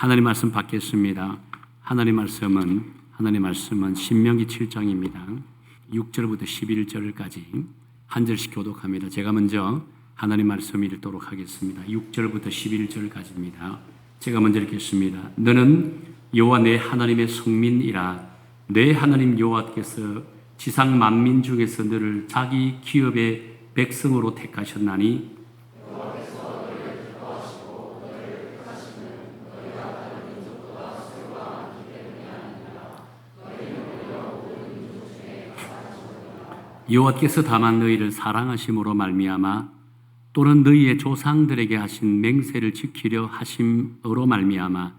하나님 말씀 받겠습니다. 하나님 말씀은 신명기 7장입니다. 6절부터 11절까지 한 절씩 교독합니다. 제가 먼저 하나님 말씀 읽도록 하겠습니다. 6절부터 11절까지입니다. 제가 먼저 읽겠습니다. 너는 여호와 내 하나님의 성민이라. 내 하나님 여호와께서 지상 만민 중에서 너를 자기 기업의 백성으로 택하셨나니 여호와께서 다만 너희를 사랑하심으로 말미암아 또는 너희의 조상들에게 하신 맹세를 지키려 하심으로 말미암아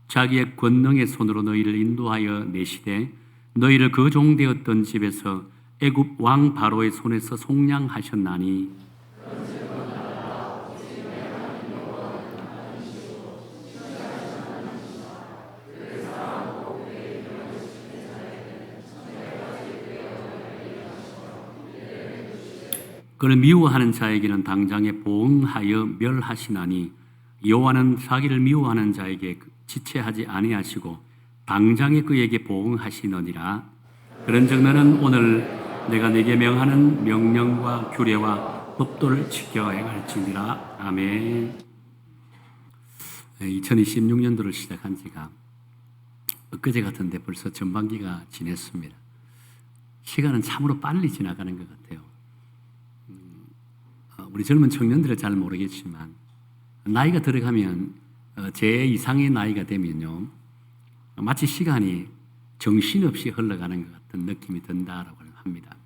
자기의 권능의 손으로 너희를 인도하여 내시되 너희를 그 종되었던 집에서 애굽 왕 바로의 손에서 속량하셨나니 그를 미워하는 자에게는 당장에 보응하여 멸하시나니 여호와는 자기를 미워하는 자에게 지체하지 아니하시고 당장에 그에게 보응하시느니라. 그런즉 너는 오늘 내가 네게 명하는 명령과 규례와 법도를 지켜 행할지니라. 아멘. 2026년도를 시작한 지가 엊그제 같은데 벌써 전반기가 지냈습니다. 시간은 참으로 빨리 지나가는 것 같아요. 우리 젊은 청년들은 잘 모르겠지만 나이가 들어가면 제 이상의 나이가 되면요 마치 시간이 정신없이 흘러가는 것 같은 느낌이 든다라고 합니다.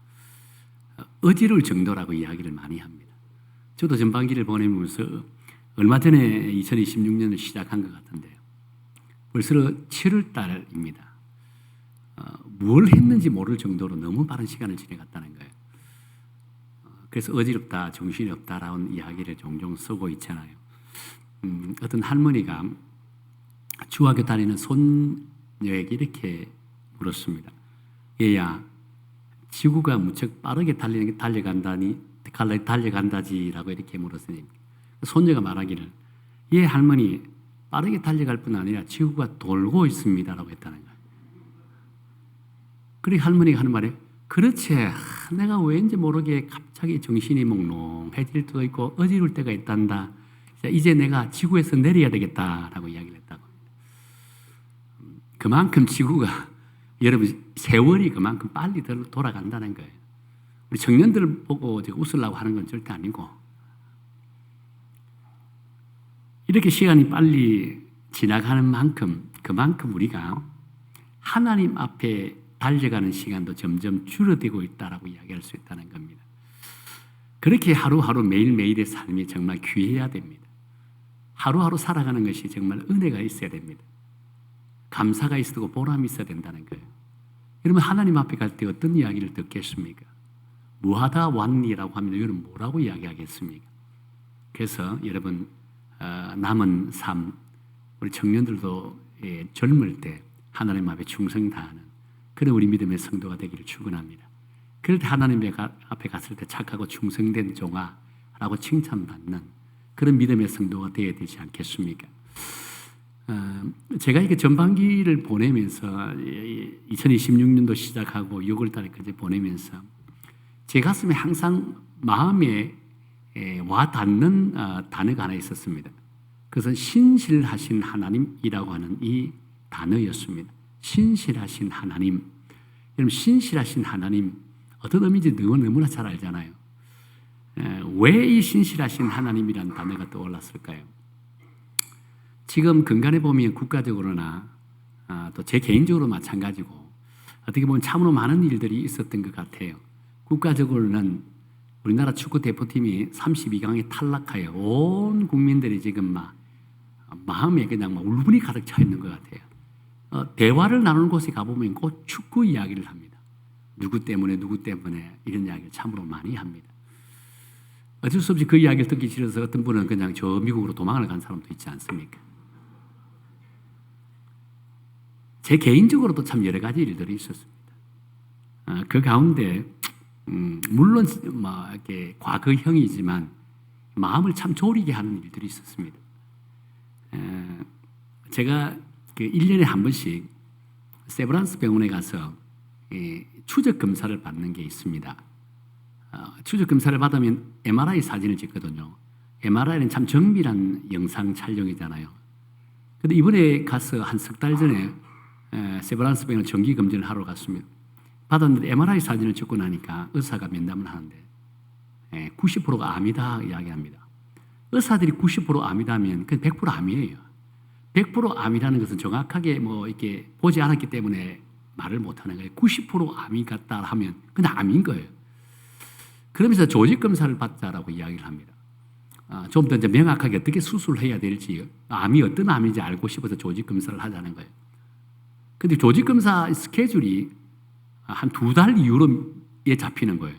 어지러울 정도라고 이야기를 많이 합니다. 저도 전반기를 보내면서 얼마 전에 2026년을 시작한 것 같은데요. 벌써 7월 달입니다. 뭘 했는지 모를 정도로 너무 빠른 시간을 지내갔다는 거예요. 그래서 어지럽다, 정신이 없다라는 이야기를 종종 쓰고 있잖아요. 어떤 할머니가 중학교 다니는 손녀에게 이렇게 물었습니다. 얘야, 지구가 무척 빠르게 달려간다지라고 이렇게 물었으니 손녀가 말하기를 얘 할머니 빠르게 달려갈 뿐 아니라 지구가 돌고 있습니다라고 했다는 거예요. 그리고 할머니가 하는 말이 그렇지. 내가 왠지 모르게 갑자기 정신이 몽롱해질 때도 있고 어지러울 때가 있단다. 이제 내가 지구에서 내려야 되겠다라고 이야기를 했다고. 그만큼 지구가 여러분 세월이 그만큼 빨리 돌아간다는 거예요. 우리 청년들을 보고 웃으려고 하는 건 절대 아니고 이렇게 시간이 빨리 지나가는 만큼 그만큼 우리가 하나님 앞에 달려가는 시간도 점점 줄어들고 있다라고 이야기할 수 있다는 겁니다. 그렇게 하루하루 매일매일의 삶이 정말 귀해야 됩니다. 하루하루 살아가는 것이 정말 은혜가 있어야 됩니다. 감사가 있어도 보람이 있어야 된다는 거예요. 여러분 하나님 앞에 갈 때 어떤 이야기를 듣겠습니까? 무하다 왔니라고 하면 여러분 뭐라고 이야기하겠습니까? 그래서 여러분 남은 삶 우리 청년들도 젊을 때 하나님 앞에 충성 다하는 그런 우리 믿음의 성도가 되기를 축원합니다. 그럴 때 하나님 앞에 갔을 때 착하고 충성된 종아라고 칭찬받는 그런 믿음의 성도가 되어야 되지 않겠습니까? 제가 이게 전반기를 보내면서 2026년도 시작하고 6월 달까지 보내면서 제 가슴에 항상 마음에 와 닿는 단어가 하나 있었습니다. 그것은 신실하신 하나님이라고 하는 이 단어였습니다. 신실하신 하나님. 여러분 신실하신 하나님 어떤 의미인지 너무나 잘 알잖아요. 왜 이 신실하신 하나님이라는 단어가 떠올랐을까요? 지금 근간에 보면 국가적으로나 또 제 개인적으로 마찬가지고 어떻게 보면 참으로 많은 일들이 있었던 것 같아요. 국가적으로는 우리나라 축구 대표팀이 32강에 탈락하여 온 국민들이 지금 마음에 그냥 울분이 가득 차 있는 것 같아요. 대화를 나누는 곳에 가보면 꼭 축구 이야기를 합니다. 누구 때문에 이런 이야기를 참으로 많이 합니다. 어쩔 수 없이 그 이야기를 듣기 싫어서 어떤 분은 그냥 저 미국으로 도망을 간 사람도 있지 않습니까? 제 개인적으로도 참 여러 가지 일들이 있었습니다. 그 가운데 물론 이렇게 과거형이지만 마음을 참 졸이게 하는 일들이 있었습니다. 제가 그 1년에 한 번씩 세브란스 병원에 가서 추적 검사를 받는 게 있습니다. 추적 검사를 받으면 MRI 사진을 찍거든요. MRI는 참 정밀한 영상 촬영이잖아요. 근데 이번에 가서 한 석 달 전에 세브란스 병원 정기 검진을 하러 갔습니다. 받았는데 MRI 사진을 찍고 나니까 의사가 면담을 하는데 90%가 암이다 이야기합니다. 의사들이 90% 암이다면 그 100% 암이에요. 100% 암이라는 것은 정확하게 뭐 이렇게 보지 않았기 때문에 말을 못하는 거예요. 90% 암이 같다 하면 그냥 암인 거예요. 그러면서 조직 검사를 받자라고 이야기를 합니다. 좀 더 이제 명확하게 어떻게 수술을 해야 될지, 암이 어떤 암인지 알고 싶어서 조직 검사를 하자는 거예요. 근데 조직 검사 스케줄이 한 2달 이후로에 잡히는 거예요.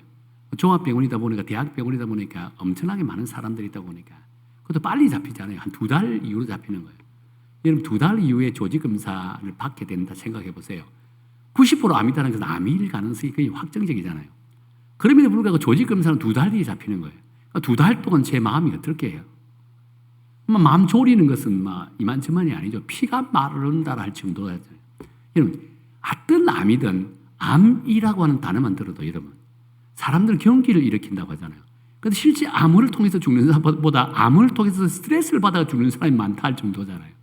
종합병원이다 보니까, 대학병원이다 보니까 엄청나게 많은 사람들이 있다 보니까 그것도 빨리 잡히잖아요. 한 2달 이후로 잡히는 거예요. 여러분 2달 이후에 조직 검사를 받게 된다 생각해 보세요. 90% 암이다는 것은 암일 가능성이 거의 확정적이잖아요. 그럼에도 불구하고 조직 검사는 2달 뒤에 잡히는 거예요. 그러니까 2달 동안 제 마음이 어떻게 해요? 마음 졸이는 것은 이만저만이 아니죠. 피가 마른다라 할 정도잖아요. 여러분 어떤 암이든 암이라고 하는 단어만 들어도 여러분 사람들은 경기를 일으킨다고 하잖아요. 그런데 실제 암을 통해서 죽는 사람보다 암을 통해서 스트레스를 받아 죽는 사람이 많다 할 정도잖아요.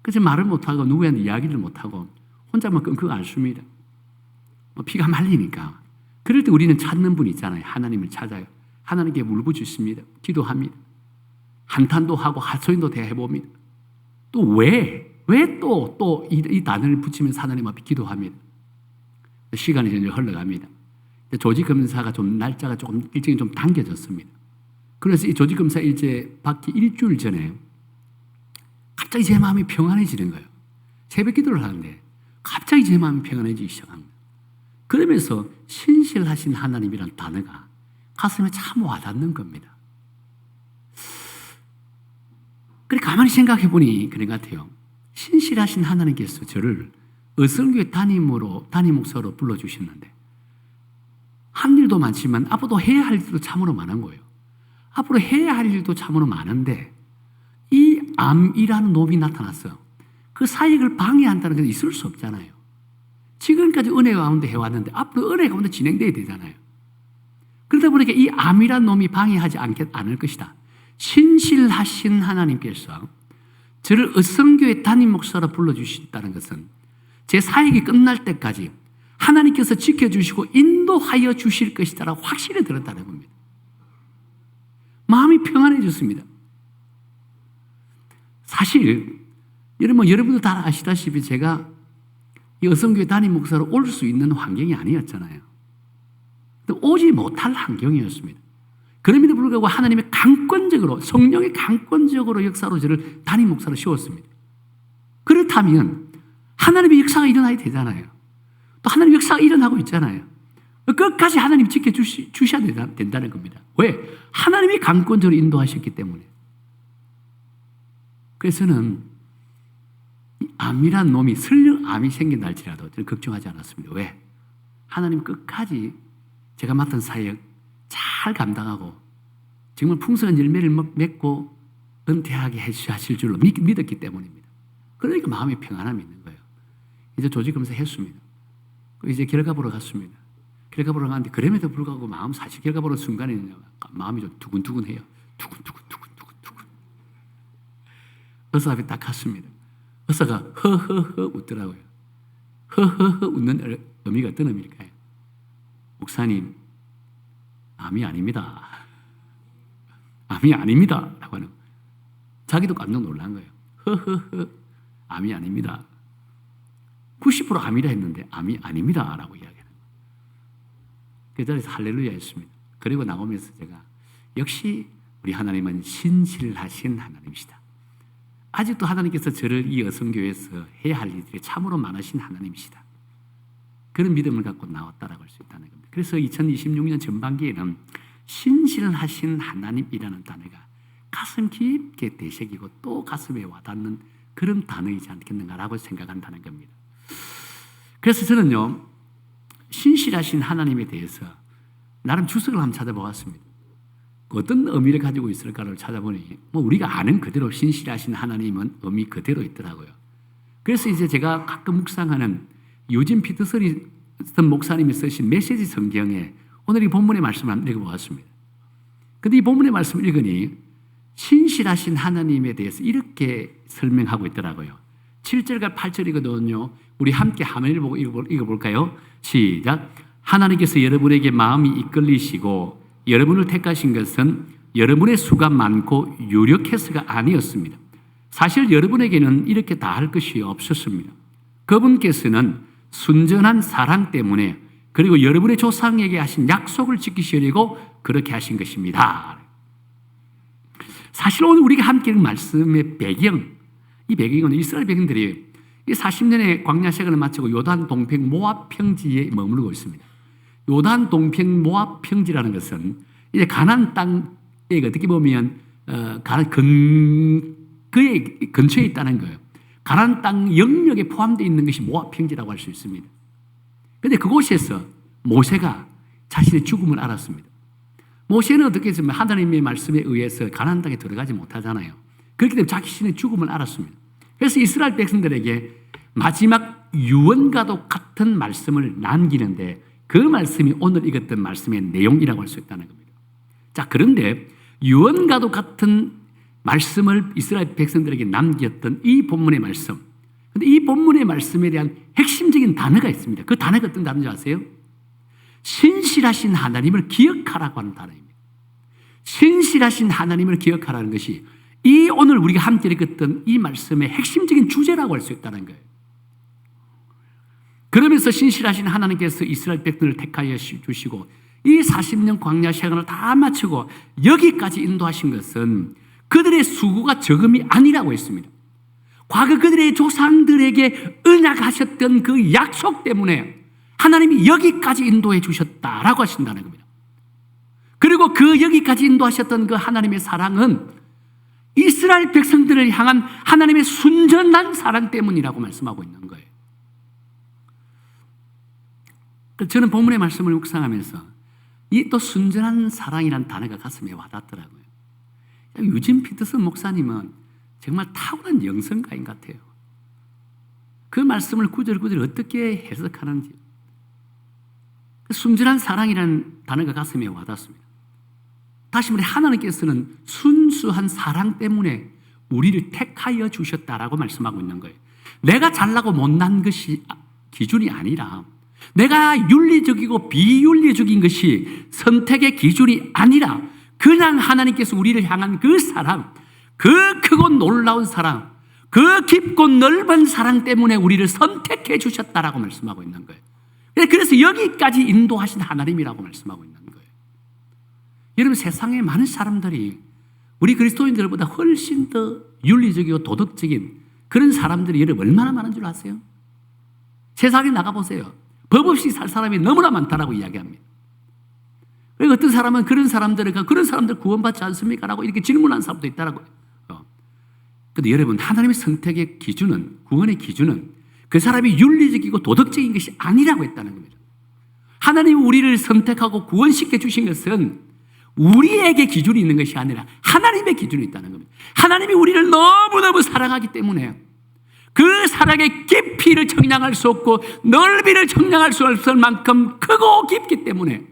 그래서 말을 못하고 누구한테 이야기를 못하고 혼자만 끙끙 앓습니다. 피가 말리니까. 그럴 때 우리는 찾는 분 있잖아요. 하나님을 찾아요. 하나님께 울부짖습니다. 기도합니다. 한탄도 하고 하소연도 대해봅니다. 또 왜 또 이 단어를 붙이면서 하나님 앞에 기도합니다. 시간이 점점 흘러갑니다. 조직 검사가 좀 날짜가 조금 일정이 좀 당겨졌습니다. 그래서 이 조직 검사 일제 받기 일주일 전에 갑자기 제 마음이 평안해지는 거예요. 새벽 기도를 하는데 갑자기 제 마음이 평안해지기 시작합니다. 그러면서 신실하신 하나님이라는 단어가 가슴에 참 와닿는 겁니다. 그래 가만히 생각해 보니 그런 것 같아요. 신실하신 하나님께서 저를 어성교회 담임 목사로 불러주셨는데 한 일도 많지만 앞으로 해야 할 일도 참으로 많은 거예요. 앞으로 해야 할 일도 참으로 많은데 이 암이라는 놈이 나타났어요. 그 사역을 방해한다는 건 있을 수 없잖아요. 지금까지 은혜 가운데 해왔는데 앞으로 은혜 가운데 진행돼야 되잖아요. 그러다 보니까 이 암이라는 놈이 방해하지 않을 것이다. 신실하신 하나님께서 저를 어성교회 담임 목사로 불러주신다는 것은 제 사역이 끝날 때까지 하나님께서 지켜주시고 인도하여 주실 것이다라고 확신이 들었다는 겁니다. 마음이 평안해졌습니다. 사실 여러분들 다 아시다시피 제가 이 어성교회 담임 목사로 올 수 있는 환경이 아니었잖아요. 오지 못할 환경이었습니다. 그럼에도 불구하고 하나님의 강권적으로 성령의 강권적으로 역사로 저를 담임 목사로 세웠습니다. 그렇다면 하나님의 역사가 일어나야 되잖아요. 또 하나님의 역사가 일어나고 있잖아요. 끝까지 하나님 지켜주셔야 된다는 겁니다. 왜? 하나님이 강권적으로 인도하셨기 때문에. 그래서 저는 암이란 놈이 설령 암이 생긴다 할지라도 저는 걱정하지 않았습니다. 왜? 하나님 끝까지 제가 맡은 사역 잘 감당하고 정말 풍성한 열매를 맺고 은퇴하게 하실 줄로 믿었기 때문입니다. 그러니까 마음의 평안함이 있는 거예요. 이제 조직검사 했습니다. 이제 결과 보러 갔습니다. 결과 보러 갔는데 그럼에도 불구하고 사실 결과 보는 순간에는 마음이 좀 두근두근해요. 두근두근. 의사 앞에 딱 갔습니다. 의사가 허허허 웃더라고요. 허허허 웃는 의미가 어떤 의미일까요? 목사님, 암이 아닙니다. 암이 아닙니다. 라고 하는 자기도 깜짝 놀란 거예요. 허허허 암이 아닙니다. 90% 암이라 했는데 암이 아닙니다. 라고 이야기하는 거예요. 그 자리에서 할렐루야 했습니다. 그리고 나오면서 제가 역시 우리 하나님은 신실하신 하나님이시다. 아직도 하나님께서 저를 이 여성교회에서 해야 할 일들이 참으로 많으신 하나님이시다. 그런 믿음을 갖고 나왔다라고 할 수 있다는 겁니다. 그래서 2026년 전반기에는 신실하신 하나님이라는 단어가 가슴 깊게 되새기고 또 가슴에 와닿는 그런 단어이지 않겠는가라고 생각한다는 겁니다. 그래서 저는요, 신실하신 하나님에 대해서 나름 주석을 한번 찾아보았습니다. 어떤 의미를 가지고 있을까를 찾아보니 우리가 아는 그대로 신실하신 하나님은 의미 그대로 있더라고요. 그래서 이제 제가 가끔 묵상하는 유진 피터슨 목사님이 쓰신 메시지 성경에 오늘 이 본문의 말씀을 한번 읽어보았습니다. 그런데 이 본문의 말씀을 읽으니 신실하신 하나님에 대해서 이렇게 설명하고 있더라고요. 7절과 8절이거든요. 우리 함께 화면을 보고 읽어볼까요? 시작. 하나님께서 여러분에게 마음이 이끌리시고 여러분을 택하신 것은 여러분의 수가 많고 유력해서가 아니었습니다. 사실 여러분에게는 이렇게 다 할 것이 없었습니다. 그분께서는 순전한 사랑 때문에 그리고 여러분의 조상에게 하신 약속을 지키시려고 그렇게 하신 것입니다. 사실 오늘 우리가 함께 읽은 말씀의 배경, 이 배경은 이스라엘 백성들이 이 40년의 광야 생활을 마치고 요단 동평 모압 평지에 머물고 있습니다. 요단 동평 모압 평지라는 것은 이제 가나안 땅에 어떻게 보면 가나안 그의 근처에 있다는 거예요. 가나안 땅 영역에 포함되어 있는 것이 모압 평지라고 할 수 있습니다. 그런데 그곳에서 모세가 자신의 죽음을 알았습니다. 모세는 어떻게 했으면 하나님의 말씀에 의해서 가나안 땅에 들어가지 못하잖아요. 그렇기 때문에 자신의 죽음을 알았습니다. 그래서 이스라엘 백성들에게 마지막 유언과도 같은 말씀을 남기는데 그 말씀이 오늘 읽었던 말씀의 내용이라고 할 수 있다는 겁니다. 자, 그런데 유언과도 같은 말씀을 이스라엘 백성들에게 남겼던 이 본문의 말씀. 그런데 이 본문의 말씀에 대한 핵심적인 단어가 있습니다. 그 단어가 어떤 단어인지 아세요? 신실하신 하나님을 기억하라고 하는 단어입니다. 신실하신 하나님을 기억하라는 것이 이 오늘 우리가 함께 읽었던 이 말씀의 핵심적인 주제라고 할 수 있다는 거예요. 그러면서 신실하신 하나님께서 이스라엘 백성을 택하여 주시고 이 40년 광야 생활을 다 마치고 여기까지 인도하신 것은 그들의 수고가 적음이 아니라고 했습니다. 과거 그들의 조상들에게 언약하셨던 그 약속 때문에 하나님이 여기까지 인도해 주셨다라고 하신다는 겁니다. 그리고 그 여기까지 인도하셨던 그 하나님의 사랑은 이스라엘 백성들을 향한 하나님의 순전한 사랑 때문이라고 말씀하고 있는 거예요. 저는 본문의 말씀을 묵상하면서 이 또 순전한 사랑이라는 단어가 가슴에 와닿더라고요. 유진 피터슨 목사님은 정말 탁월한 영성가인 같아요. 그 말씀을 구절구절 어떻게 해석하는지. 순전한 사랑이라는 단어가 가슴에 와닿습니다. 다시 말해 하나님께서는 순수한 사랑 때문에 우리를 택하여 주셨다라고 말씀하고 있는 거예요. 내가 잘나고 못난 것이 기준이 아니라 내가 윤리적이고 비윤리적인 것이 선택의 기준이 아니라 그냥 하나님께서 우리를 향한 그 사랑, 그 크고 놀라운 사랑, 그 깊고 넓은 사랑 때문에 우리를 선택해 주셨다라고 말씀하고 있는 거예요. 그래서 여기까지 인도하신 하나님이라고 말씀하고 있는 거예요. 여러분, 세상에 많은 사람들이 우리 그리스도인들보다 훨씬 더 윤리적이고 도덕적인 그런 사람들이 여러분 얼마나 많은 줄 아세요? 세상에 나가보세요. 법 없이 살 사람이 너무나 많다라고 이야기합니다. 그리고 어떤 사람은 그런 사람들 구원받지 않습니까? 라고 이렇게 질문하는 사람도 있다라고요. 그런데 여러분, 하나님의 선택의 기준은, 구원의 기준은 그 사람이 윤리적이고 도덕적인 것이 아니라고 했다는 겁니다. 하나님이 우리를 선택하고 구원시켜 주신 것은 우리에게 기준이 있는 것이 아니라 하나님의 기준이 있다는 겁니다. 하나님이 우리를 너무너무 사랑하기 때문에 그 사랑의 깊이를 청량할 수 없고 넓이를 청량할 수 없을 만큼 크고 깊기 때문에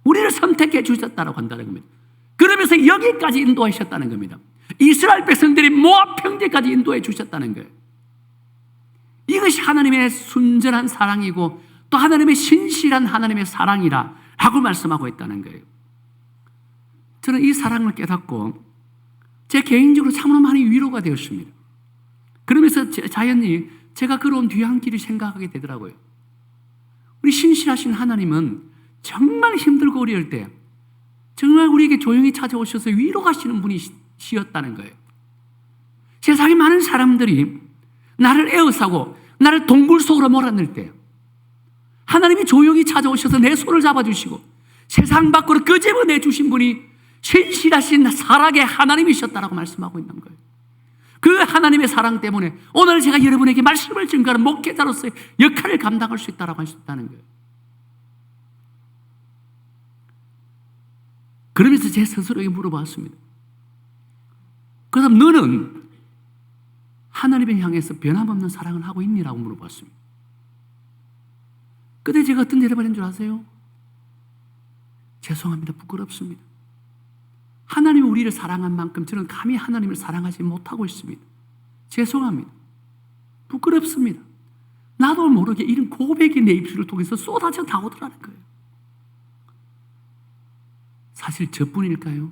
우리를 선택해 주셨다고 한다는 겁니다. 그러면서 여기까지 인도하셨다는 겁니다. 이스라엘 백성들이 모압 평지까지 인도해 주셨다는 거예요. 이것이 하나님의 순전한 사랑이고 또 하나님의 신실한 하나님의 사랑이라 라고 말씀하고 있다는 거예요. 저는 이 사랑을 깨닫고 제 개인적으로 참으로 많이 위로가 되었습니다. 그러면서 자연히 제가 걸어온 뒤안길을 생각하게 되더라고요. 우리 신실하신 하나님은 정말 힘들고 어려울 때 정말 우리에게 조용히 찾아오셔서 위로하시는 분이시였다는 거예요. 세상에 많은 사람들이 나를 에워싸고 나를 동굴 속으로 몰아넣을 때 하나님이 조용히 찾아오셔서 내 손을 잡아주시고 세상 밖으로 끄집어내 주신 분이 신실하신 사랑의 하나님이셨다라고 말씀하고 있는 거예요. 그 하나님의 사랑 때문에 오늘 제가 여러분에게 말씀을 전가하는 목회자로서의 역할을 감당할 수 있다고 할 수 있다는 거예요. 그러면서 제 스스로에게 물어봤습니다. 그럼 너는 하나님을 향해서 변함없는 사랑을 하고 있니라고 물어봤습니다. 그때 제가 어떤 대답을 한 줄 아세요? 죄송합니다. 부끄럽습니다. 하나님이 우리를 사랑한 만큼 저는 감히 하나님을 사랑하지 못하고 있습니다. 죄송합니다. 부끄럽습니다. 나도 모르게 이런 고백이 내 입술을 통해서 쏟아져 나오더라는 거예요. 사실 저뿐일까요?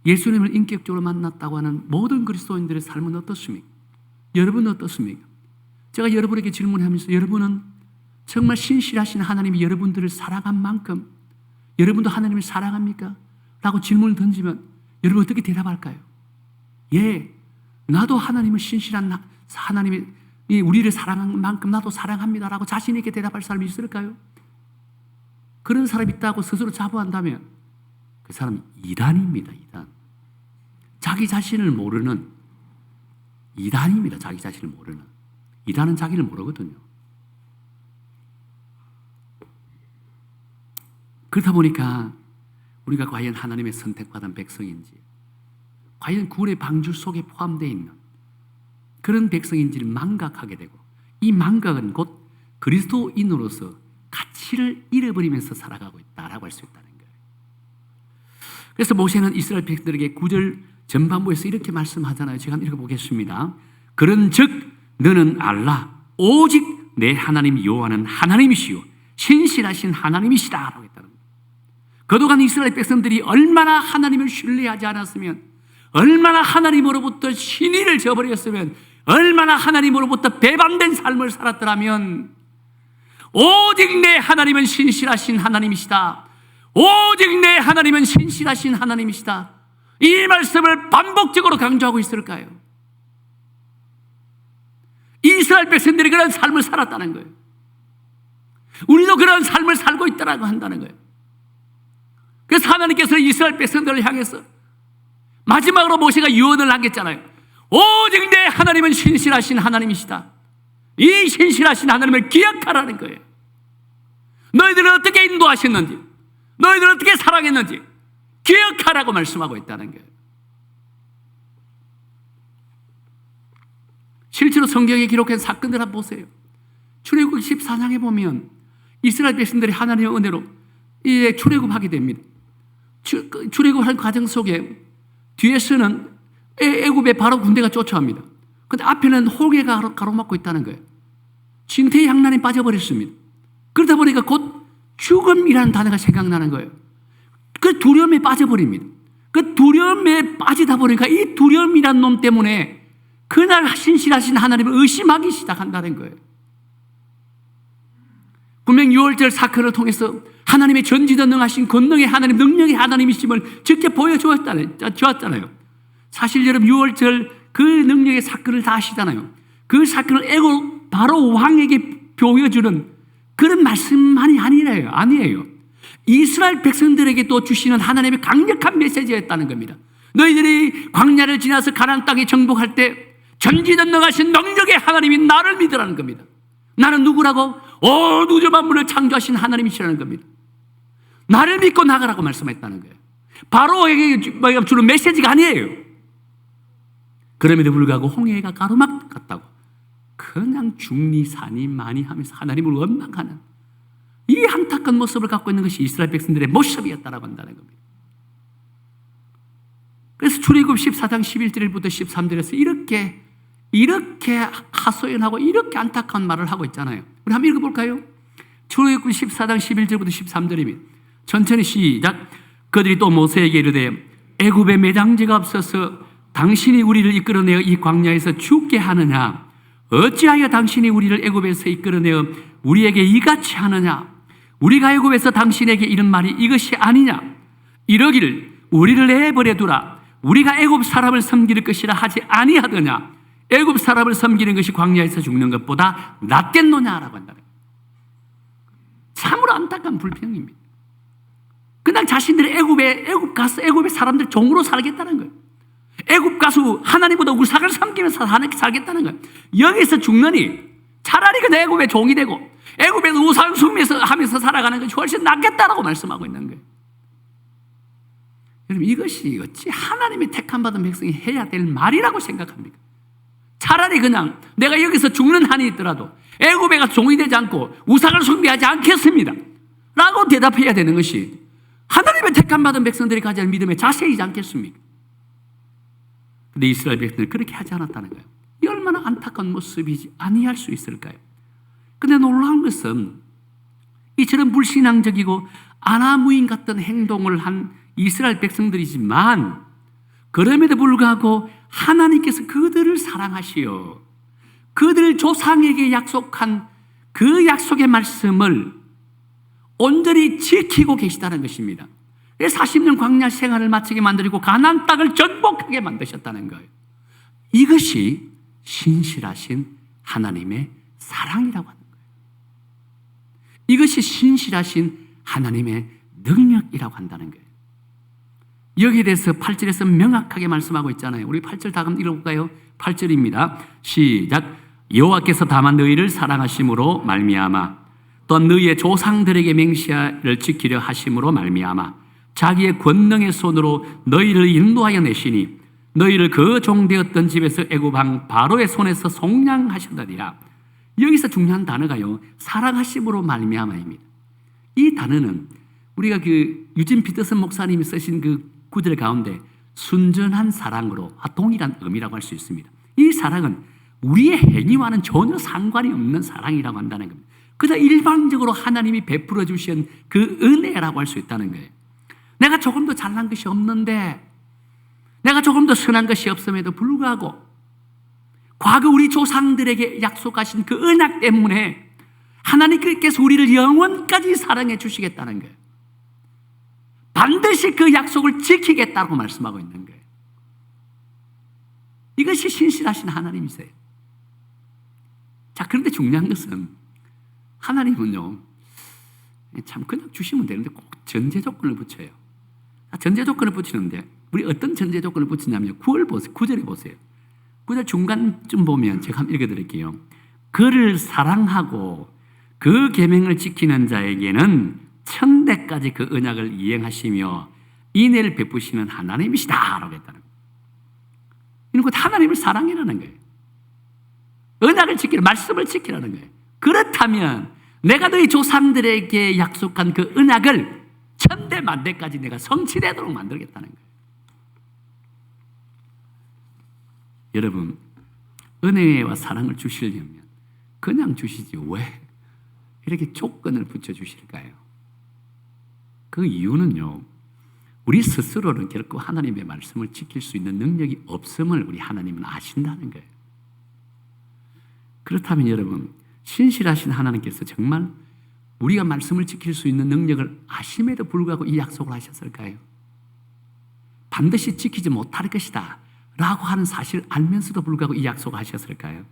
예수님을 인격적으로 만났다고 하는 모든 그리스도인들의 삶은 어떻습니까? 여러분은 어떻습니까? 제가 여러분에게 질문하면서 여러분은 정말 신실하신 하나님이 여러분들을 사랑한 만큼 여러분도 하나님을 사랑합니까? 라고 질문을 던지면 여러분 어떻게 대답할까요? 예, 나도 하나님을 신실한 하나님이 우리를 사랑한 만큼 나도 사랑합니다 라고 자신 있게 대답할 사람이 있을까요? 그런 사람이 있다고 스스로 자부한다면 그 사람은 이단입니다. 이단. 자기 자신을 모르는 이단입니다. 자기 자신을 모르는. 이단은 자기를 모르거든요. 그렇다 보니까 우리가 과연 하나님의 선택받은 백성인지, 과연 구원의 방주 속에 포함되어 있는 그런 백성인지를 망각하게 되고, 이 망각은 곧 그리스도인으로서 가치를 잃어버리면서 살아가고 있다라고 할 수 있다는 거예요. 그래서 모세는 이스라엘 백성들에게 9절 전반부에서 이렇게 말씀하잖아요. 제가 한번 읽어보겠습니다. 그런즉 너는 알라 오직 내 하나님 여호와는 하나님이시요 신실하신 하나님이시다 라고 했다는 거예요. 그동안 이스라엘 백성들이 얼마나 하나님을 신뢰하지 않았으면, 얼마나 하나님으로부터 신의를 저버렸으면, 얼마나 하나님으로부터 배반된 삶을 살았더라면 오직 내 하나님은 신실하신 하나님이시다. 오직 내 하나님은 신실하신 하나님이시다. 이 말씀을 반복적으로 강조하고 있을까요? 이스라엘 백성들이 그런 삶을 살았다는 거예요. 우리도 그런 삶을 살고 있다고 한다는 거예요. 그래서 하나님께서 이스라엘 백성들을 향해서 마지막으로 모세가 유언을 남겼잖아요. 오직 내 하나님은 신실하신 하나님이시다. 이 신실하신 하나님을 기억하라는 거예요. 너희들은 어떻게 인도하셨는지, 너희들은 어떻게 사랑했는지 기억하라고 말씀하고 있다는 거예요. 실제로 성경에 기록한 사건들 한번 보세요. 출애굽 14장에 보면 이스라엘 백성들이 하나님의 은혜로 출애굽하게 됩니다. 출애굽하는 과정 속에 뒤에서는 애굽에 바로 군대가 쫓아옵니다. 그런데 앞에는 홍해가 가로막고 있다는 거예요. 진퇴양난에 빠져버렸습니다. 그러다 보니까 곧 죽음이라는 단어가 생각나는 거예요. 그 두려움에 빠져버립니다. 그 두려움에 빠지다 보니까 이 두려움이라는 놈 때문에 그날 신실하신 하나님을 의심하기 시작한다는 거예요. 분명 6월절 사건을 통해서 하나님의 전지전능하신 권능의 하나님, 능력의 하나님이심을 직접 보여주었잖아요. 사실 여러분 6월절 그 능력의 사건을 다 아시잖아요. 그 사건을 애굽 바로 왕에게 보여주는 그런 말씀만이 아니에요. 이스라엘 백성들에게 또 주시는 하나님의 강력한 메시지였다는 겁니다. 너희들이 광야를 지나서 가나안 땅에 정복할 때 전지전능하신 능력의 하나님이 나를 믿으라는 겁니다. 나는 누구라고? 온 우주 만물을 창조하신 하나님이시라는 겁니다. 나를 믿고 나가라고 말씀했다는 거예요. 바로에게 주는 메시지가 아니에요. 그럼에도 불구하고 홍해가 가로막았다고 그냥 중리 산이 많이 하면서 하나님을 원망하는 이 안타까운 모습을 갖고 있는 것이 이스라엘 백성들의 모습이었다라고 한다는 겁니다. 그래서 출애굽 14장 11절부터 13절에서 이렇게 하소연하고 이렇게 안타까운 말을 하고 있잖아요. 우리 한번 읽어볼까요? 출애굽 14장 11절부터 13절입니다. 천천히 시작. 그들이 또 모세에게 이르되 애굽에 매장지가 없어서 당신이 우리를 이끌어내어 이 광야에서 죽게 하느냐? 어찌하여 당신이 우리를 애굽에서 이끌어내어 우리에게 이같이 하느냐? 우리가 애굽에서 당신에게 이런 말이 이것이 아니냐? 이러기를 우리를 내버려 두라. 우리가 애굽 사람을 섬길 것이라 하지 아니하더냐? 애굽 사람을 섬기는 것이 광야에서 죽는 것보다 낫겠노냐라고 한다. 참으로 안타까운 불평입니다. 그냥 자신들이 애굽 가서 애굽의 사람들 종으로 살겠다는 거예요. 애굽 가서 하나님보다 우상을 섬기면서 살겠다는 거예요. 여기서 죽느니 차라리 그 애굽의 종이 되고 애굽에서 우상 섬기면서 하면서 살아가는 것이 훨씬 낫겠다라고 말씀하고 있는 거예요. 여러분, 이것이 어찌 하나님의 택함받은 백성이 해야 될 말이라고 생각합니까? 차라리 그냥 내가 여기서 죽는 한이 있더라도 애굽에 가서 종이 되지 않고 우상을 숭배하지 않겠습니다 라고 대답해야 되는 것이 하나님의 택함받은 백성들이 가지는 믿음의 자세이지 않겠습니까? 그런데 이스라엘 백성들은 그렇게 하지 않았다는 거예요. 이 얼마나 안타까운 모습이지 아니할 수 있을까요? 그런데 놀라운 것은 이처럼 불신앙적이고 아나무인 같은 행동을 한 이스라엘 백성들이지만 그럼에도 불구하고 하나님께서 그들을 사랑하시어 그들 조상에게 약속한 그 약속의 말씀을 온전히 지키고 계시다는 것입니다. 40년 광야 생활을 마치게 만들고 가나안 땅을 정복하게 만드셨다는 거예요. 이것이 신실하신 하나님의 사랑이라고 하는 거예요. 이것이 신실하신 하나님의 능력이라고 한다는 거예요. 여기에 대해서 8절에서 명확하게 말씀하고 있잖아요. 우리 8절 다 한번 읽어볼까요? 8절입니다. 시작. 여호와께서 다만 너희를 사랑하심으로 말미암아 또한 너희의 조상들에게 맹세를 지키려 하심으로 말미암아 자기의 권능의 손으로 너희를 인도하여 내시니 너희를 그 종되었던 집에서 애굽 왕 바로의 손에서 속량하셨느니라. 여기서 중요한 단어가요, 사랑하심으로 말미암아입니다. 이 단어는 우리가 그 유진 피터슨 목사님이 쓰신 그 구절 가운데 순전한 사랑으로 동일한 의미라고 할 수 있습니다. 이 사랑은 우리의 행위와는 전혀 상관이 없는 사랑이라고 한다는 겁니다. 그저 일방적으로 하나님이 베풀어 주신 그 은혜라고 할 수 있다는 거예요. 내가 조금 더 잘난 것이 없는데, 내가 조금 더 선한 것이 없음에도 불구하고 과거 우리 조상들에게 약속하신 그 언약 때문에 하나님께서 우리를 영원까지 사랑해 주시겠다는 거예요. 반드시 그 약속을 지키겠다고 말씀하고 있는 거예요. 이것이 신실하신 하나님이세요. 자, 그런데 중요한 것은 하나님은요, 참 그냥 주시면 되는데 꼭 전제 조건을 붙여요. 전제 조건을 붙이는데 우리 어떤 전제 조건을 붙이냐면 9절에 보세요. 9절 중간쯤 보면 제가 한번 읽어드릴게요. 그를 사랑하고 그 계명을 지키는 자에게는 천대까지 그 언약을 이행하시며 인애를 베푸시는 하나님이시다 라고 했다는 거예요. 이런 것 하나님을 사랑이라는 거예요. 언약을 지키라, 말씀을 지키라는 거예요. 그렇다면 내가 너희 조상들에게 약속한 그 언약을 천대 만대까지 내가 성취되도록 만들겠다는 거예요. 여러분, 은혜와 사랑을 주시려면 그냥 주시지 왜 이렇게 조건을 붙여주실까요? 그 이유는요, 우리 스스로는 결코 하나님의 말씀을 지킬 수 있는 능력이 없음을 우리 하나님은 아신다는 거예요. 그렇다면 여러분, 신실하신 하나님께서 정말 우리가 말씀을 지킬 수 있는 능력을 아심에도 불구하고 이 약속을 하셨을까요? 반드시 지키지 못할 것이다 라고 하는 사실을 알면서도 불구하고 이 약속을 하셨을까요?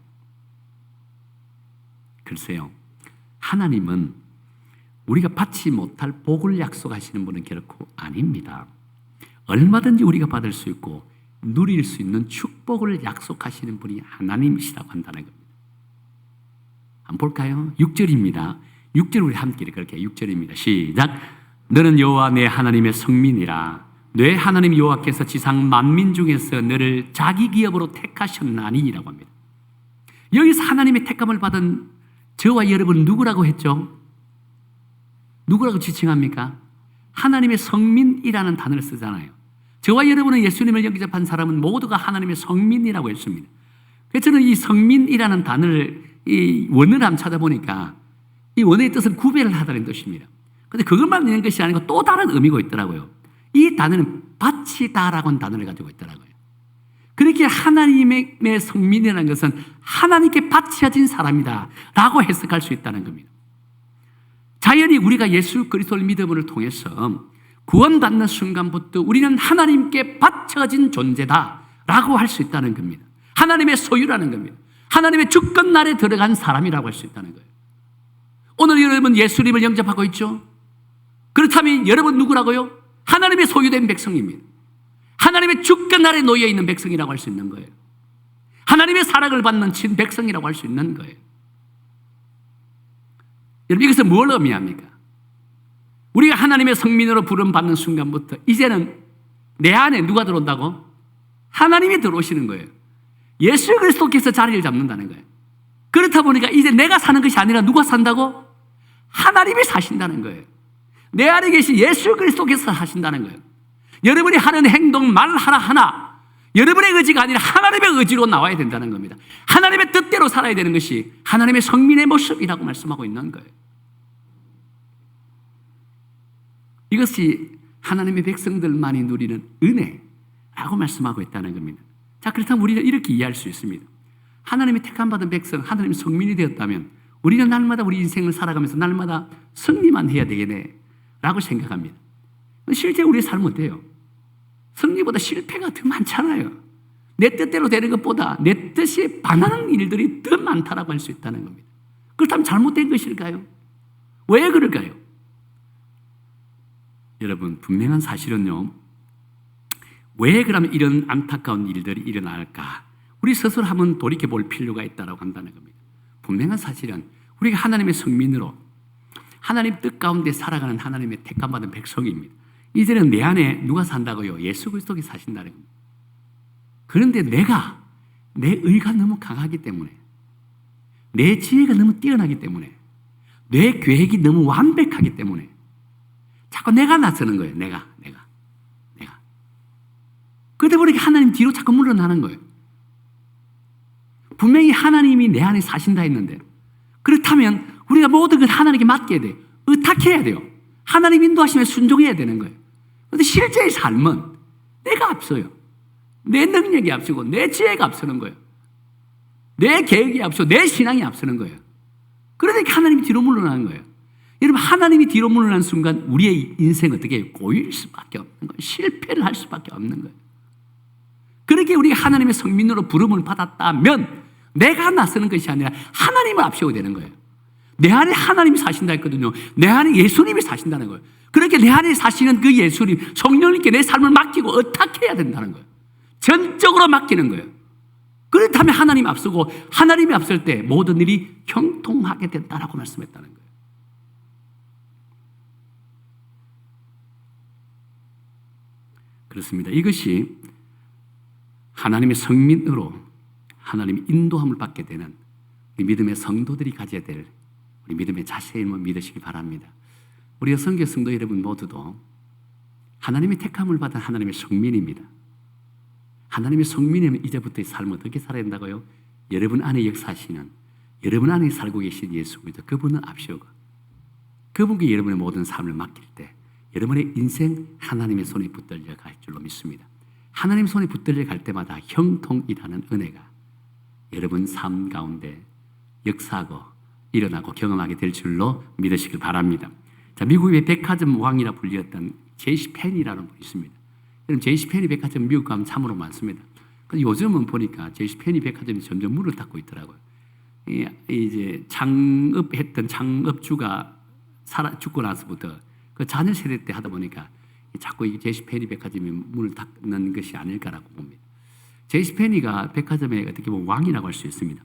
글쎄요, 하나님은 우리가 받지 못할 복을 약속하시는 분은 결코 아닙니다. 얼마든지 우리가 받을 수 있고 누릴 수 있는 축복을 약속하시는 분이 하나님이시라고 한다는 겁니다. 한번 볼까요? 6절입니다. 6절 우리 함께 읽을게요. 6절입니다. 시작. 너는 여호와 내 하나님의 성민이라. 내 하나님 여호와께서 지상 만민 중에서 너를 자기 기업으로 택하셨나니라고 합니다. 여기서 하나님의 택함을 받은 저와 여러분 누구라고 했죠? 누구라고 지칭합니까? 하나님의 성민이라는 단어를 쓰잖아요. 저와 여러분은 예수님을 영접한 사람은 모두가 하나님의 성민이라고 했습니다. 그래서 저는 이 성민이라는 단어를 이 원어를 한번 찾아보니까 이 원어의 뜻은 구별을 하다는 뜻입니다. 그런데 그것만 있는 것이 아니고 또 다른 의미가 있더라고요. 이 단어는 바치다라고 하는 단어를 가지고 있더라고요. 그렇게 하나님의 성민이라는 것은 하나님께 바쳐진 사람이다 라고 해석할 수 있다는 겁니다. 자연히 우리가 예수 그리스도를 믿음을 통해서 구원받는 순간부터 우리는 하나님께 바쳐진 존재다 라고 할 수 있다는 겁니다. 하나님의 소유라는 겁니다. 하나님의 주권 날에 들어간 사람이라고 할 수 있다는 거예요. 오늘 여러분 예수님을 영접하고 있죠? 그렇다면 여러분 누구라고요? 하나님의 소유된 백성입니다. 하나님의 주권 아래 놓여 있는 백성이라고 할 수 있는 거예요. 하나님의 사랑을 받는 친 백성이라고 할 수 있는 거예요. 여러분, 이것은 뭘 의미합니까? 우리가 하나님의 성민으로 부름받는 순간부터 이제는 내 안에 누가 들어온다고? 하나님이 들어오시는 거예요. 예수 그리스도께서 자리를 잡는다는 거예요. 그렇다 보니까 이제 내가 사는 것이 아니라 누가 산다고? 하나님이 사신다는 거예요. 내 안에 계신 예수 그리스도께서 사신다는 거예요. 여러분이 하는 행동, 말 하나 여러분의 의지가 아니라 하나님의 의지로 나와야 된다는 겁니다. 하나님의 뜻대로 살아야 되는 것이 하나님의 성민의 모습이라고 말씀하고 있는 거예요. 이것이 하나님의 백성들만이 누리는 은혜라고 말씀하고 있다는 겁니다. 자, 그렇다면 우리는 이렇게 이해할 수 있습니다. 하나님이 택함받은 백성, 하나님의 성민이 되었다면 우리는 날마다 우리 인생을 살아가면서 날마다 승리만 해야 되겠네 라고 생각합니다. 실제 우리의 삶은 어때요? 승리보다 실패가 더 많잖아요. 내 뜻대로 되는 것보다 내 뜻에 반하는 일들이 더 많다라고 할 수 있다는 겁니다. 그렇다면 잘못된 것일까요? 왜 그럴까요? 여러분, 분명한 사실은요, 왜 그러면 이런 안타까운 일들이 일어날까? 우리 스스로 한번 돌이켜볼 필요가 있다고 한다는 겁니다. 분명한 사실은 우리가 하나님의 성민으로 하나님 뜻 가운데 살아가는 하나님의 택함받은 백성입니다. 이제는 내 안에 누가 산다고요? 예수 그리스도가 사신다는 겁니다. 그런데 내 의가 너무 강하기 때문에, 내 지혜가 너무 뛰어나기 때문에, 내 계획이 너무 완벽하기 때문에 자꾸 내가 나서는 거예요. 내가. 그러다 보니까 하나님 뒤로 자꾸 물러나는 거예요. 분명히 하나님이 내 안에 사신다 했는데, 그렇다면 우리가 모든 걸 하나님께 맡겨야 돼요. 의탁해야 돼요. 하나님 인도하시면 순종해야 되는 거예요. 그런데 실제의 삶은 내가 앞서요. 내 능력이 앞서고 내 지혜가 앞서는 거예요. 내 계획이 앞서고 내 신앙이 앞서는 거예요. 그러니까 하나님이 뒤로 물러나는 거예요. 여러분, 하나님이 뒤로 물러나는 순간 우리의 인생은 어떻게 해요? 고일 수밖에 없는 거예요. 실패를 할 수밖에 없는 거예요. 그렇게 우리가 하나님의 성민으로 부름을 받았다면 내가 나서는 것이 아니라 하나님을 앞세워야 되는 거예요. 내 안에 하나님이 사신다 했거든요. 내 안에 예수님이 사신다는 거예요. 그렇게 내 안에 사시는 그 예수님, 성령님께 내 삶을 맡기고 의탁해야 된다는 거예요. 전적으로 맡기는 거예요. 그렇다면 하나님 앞서고 하나님이 앞설 때 모든 일이 형통하게 된다라고 말씀했다는 거예요. 그렇습니다. 이것이 하나님의 성민으로 하나님의 인도함을 받게 되는 우리 믿음의 성도들이 가져야 될 우리 믿음의 자세임을 믿으시기 바랍니다. 우리 여성교 성도 여러분 모두도 하나님의 택함을 받은 하나님의 성민입니다. 하나님의 성민이면 이제부터의 삶을 어떻게 살아야 된다고요? 여러분 안에 역사하시는, 여러분 안에 살고 계신 예수 그리스도, 그분은 앞세우고 그분께 여러분의 모든 삶을 맡길 때 여러분의 인생 하나님의 손에 붙들려 갈 줄로 믿습니다. 하나님 손에 붙들려 갈 때마다 형통이라는 은혜가 여러분 삶 가운데 역사하고 일어나고 경험하게 될 줄로 믿으시길 바랍니다. 자, 미국의 백화점 왕이라 불렸던 제시 펜이라는 분이 있습니다. 여러분, 제시 펜이 백화점 미국 가면 참으로 많습니다. 근데 요즘은 보니까 제시 펜이 백화점이 점점 문을 닫고 있더라고요. 이제 창업했던 창업주가 죽고 나서부터 그 자녀 세대 때 하다 보니까 자꾸 이 제시 펜이 백화점이 문을 닫는 것이 아닐까라고 봅니다. 제시 펜이가 백화점의 어떻게 보면 왕이라고 할 수 있습니다.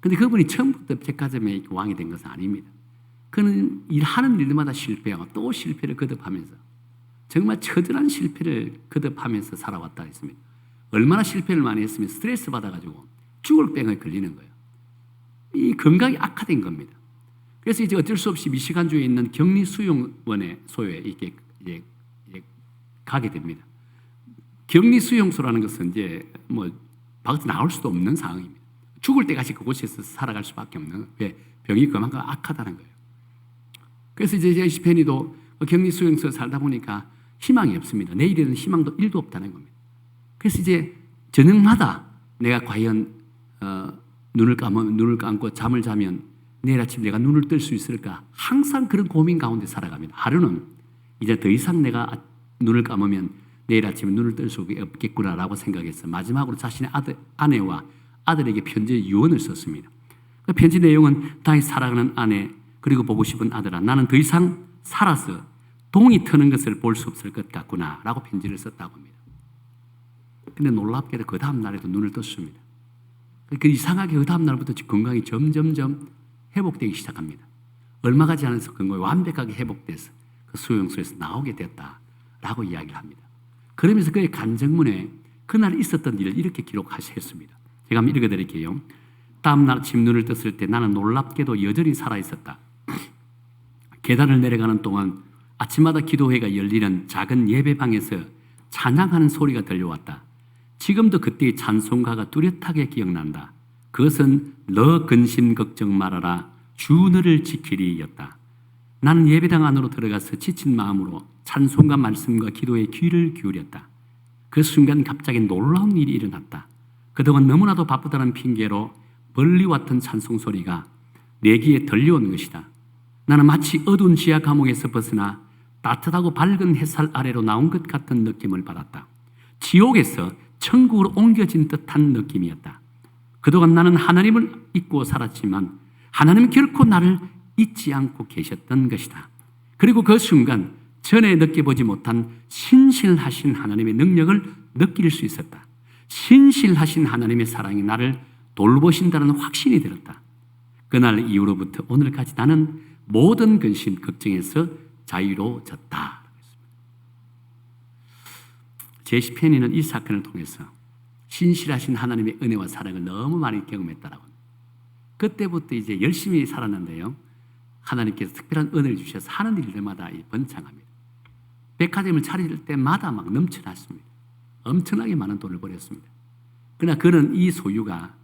그런데 그분이 처음부터 백화점의 왕이 된 것은 아닙니다. 그는 일하는 일마다 실패하고 또 실패를 거듭하면서 정말 처절한 실패를 거듭하면서 살아왔다 했습니다. 얼마나 실패를 많이 했으면 스트레스 받아가지고 죽을 병에 걸리는 거예요. 이 건강이 악화된 겁니다. 그래서 이제 어쩔 수 없이 미시간주에 있는 격리 수용원의 소유에 이렇게 이제 가게 됩니다. 격리 수용소라는 것은 이제 뭐 밖에 나올 수도 없는 상황입니다. 죽을 때까지 그곳에서 살아갈 수밖에 없는, 왜? 병이 그만큼 악하다는 거예요. 그래서 이제 제시 펜이도 격리 수용소에 살다 보니까 희망이 없습니다. 내일에는 희망도 1도 없다는 겁니다. 그래서 이제 저녁마다 내가 과연 눈을 감고 잠을 자면 내일 아침 내가 눈을 뜰 수 있을까? 항상 그런 고민 가운데 살아갑니다. 하루는 이제 더 이상 내가 눈을 감으면 내일 아침에 눈을 뜰 수 없겠구나라고 생각해서 마지막으로 자신의 아내와 아들에게 편지의 유언을 썼습니다. 그 편지 내용은 다시 사랑하는 아내 그리고 보고 싶은 아들아, 나는 더 이상 살아서 동이 트는 것을 볼 수 없을 것 같구나 라고 편지를 썼다고 합니다. 근데 놀랍게도 그 다음 날에도 눈을 떴습니다. 그 이상하게 그 다음 날부터 건강이 점점점 회복되기 시작합니다. 얼마 가지 않아서 건강이 완벽하게 회복돼서 그 수용소에서 나오게 됐다라고 이야기를 합니다. 그러면서 그의 간증문에 그날 있었던 일을 이렇게 기록하셨습니다. 제가 한번 읽어드릴게요. 다음날 아침 눈을 떴을 때 나는 놀랍게도 여전히 살아있었다. 계단을 내려가는 동안 아침마다 기도회가 열리는 작은 예배방에서 찬양하는 소리가 들려왔다. 지금도 그때의 찬송가가 뚜렷하게 기억난다. 그것은 너 근심 걱정 말아라 주 너를 지키리였다. 나는 예배당 안으로 들어가서 지친 마음으로 찬송가 말씀과 기도에 귀를 기울였다. 그 순간 갑자기 놀라운 일이 일어났다. 그동안 너무나도 바쁘다는 핑계로 멀리 왔던 찬송 소리가 내 귀에 들려온 것이다. 나는 마치 어두운 지하 감옥에서 벗어나 따뜻하고 밝은 햇살 아래로 나온 것 같은 느낌을 받았다. 지옥에서 천국으로 옮겨진 듯한 느낌이었다. 그동안 나는 하나님을 잊고 살았지만 하나님은 결코 나를 잊지 않고 계셨던 것이다. 그리고 그 순간 전에 느껴보지 못한 신실하신 하나님의 능력을 느낄 수 있었다. 신실하신 하나님의 사랑이 나를 돌보신다는 확신이 들었다. 그날 이후로부터 오늘까지 나는 모든 근심, 걱정에서 자유로워졌다. 제 시편에는 이 사건을 통해서 신실하신 하나님의 은혜와 사랑을 너무 많이 경험했다라고 합니다. 그때부터 이제 열심히 살았는데요. 하나님께서 특별한 은혜를 주셔서 하는 일들마다 번창합니다. 백화점을 차릴 때마다 막 넘쳐났습니다. 엄청나게 많은 돈을 벌였습니다. 그러나 그는 이 소유가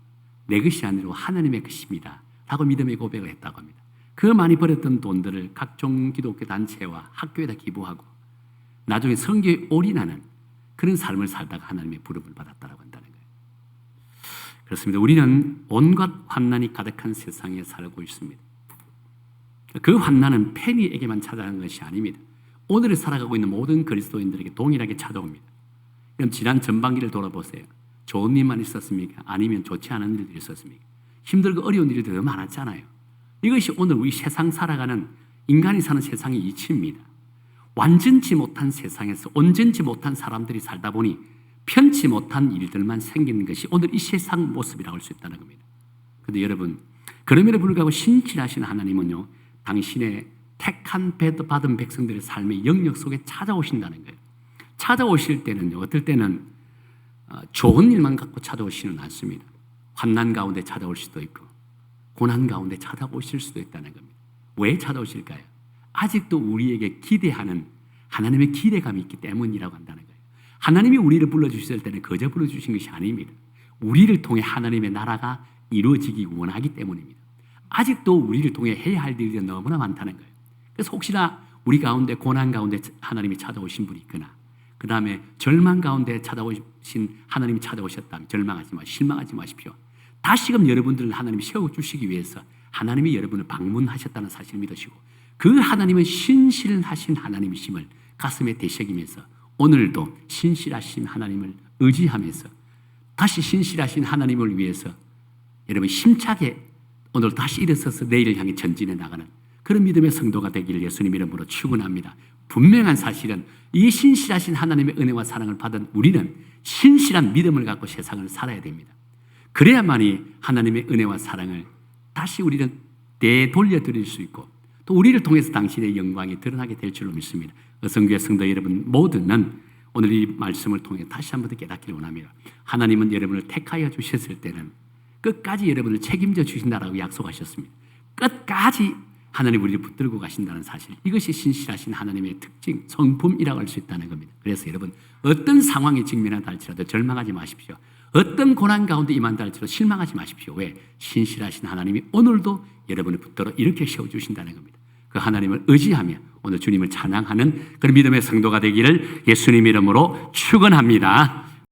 내 것이 아니라 하나님의 것입니다 라고 믿음의 고백을 했다고 합니다. 그 많이 벌였던 돈들을 각종 기독교 단체와 학교에다 기부하고 나중에 선교에 올인하는 그런 삶을 살다가 하나님의 부름을 받았다고 한다는 거예요. 그렇습니다. 우리는 온갖 환난이 가득한 세상에 살고 있습니다. 그 환난은 페니에게만 찾아가는 것이 아닙니다. 오늘을 살아가고 있는 모든 그리스도인들에게 동일하게 찾아옵니다. 그럼 지난 전반기를 돌아보세요. 좋은 일만 있었습니까? 아니면 좋지 않은 일들이 있었습니까? 힘들고 어려운 일이 더 많았잖아요. 이것이 오늘 우리 세상 살아가는 인간이 사는 세상의 이치입니다. 완전치 못한 세상에서 온전치 못한 사람들이 살다 보니 편치 못한 일들만 생기는 것이 오늘 이 세상 모습이라고 할 수 있다는 겁니다. 그런데 여러분, 그럼에도 불구하고 신실하신 하나님은요, 당신의 택한 받은 백성들의 삶의 영역 속에 찾아오신다는 거예요. 찾아오실 때는요, 어떨 때는 좋은 일만 갖고 찾아오지는 않습니다. 환난 가운데 찾아올 수도 있고 고난 가운데 찾아오실 수도 있다는 겁니다. 왜 찾아오실까요? 아직도 우리에게 기대하는 하나님의 기대감이 있기 때문이라고 한다는 거예요. 하나님이 우리를 불러주실 때는 그저 불러주신 것이 아닙니다. 우리를 통해 하나님의 나라가 이루어지기 원하기 때문입니다. 아직도 우리를 통해 해야 할 일이 너무나 많다는 거예요. 그래서 혹시나 우리 가운데 고난 가운데 하나님이 찾아오신 분이 있거나 그 다음에 절망 가운데 찾아오신 하나님이 찾아오셨다면 절망하지 마십시오. 실망하지 마십시오. 다시금 여러분들을 하나님이 세워주시기 위해서 하나님이 여러분을 방문하셨다는 사실을 믿으시고 그 하나님은 신실하신 하나님이심을 가슴에 되새기면서 오늘도 신실하신 하나님을 의지하면서 다시 신실하신 하나님을 위해서 여러분 힘차게 오늘 다시 일어서서 내일을 향해 전진해 나가는 그런 믿음의 성도가 되기를 예수님 이름으로 축원합니다. 분명한 사실은 이 신실하신 하나님의 은혜와 사랑을 받은 우리는 신실한 믿음을 갖고 세상을 살아야 됩니다. 그래야만이 하나님의 은혜와 사랑을 다시 우리는 되돌려드릴 수 있고 또 우리를 통해서 당신의 영광이 드러나게 될 줄로 믿습니다. 성교회 성도 여러분 모두는 오늘 이 말씀을 통해 다시 한 번 더 깨닫기를 원합니다. 하나님은 여러분을 택하여 주셨을 때는 끝까지 여러분을 책임져 주신다라고 약속하셨습니다. 끝까지 하나님 우리를 붙들고 가신다는 사실, 이것이 신실하신 하나님의 특징, 성품이라고 할 수 있다는 겁니다. 그래서 여러분 어떤 상황에 직면하다 할지라도 절망하지 마십시오. 어떤 고난 가운데 임한다 할지라도 실망하지 마십시오. 왜? 신실하신 하나님이 오늘도 여러분을 붙들어 이렇게 세워주신다는 겁니다. 그 하나님을 의지하며 오늘 주님을 찬양하는 그런 믿음의 성도가 되기를 예수님 이름으로 축원합니다.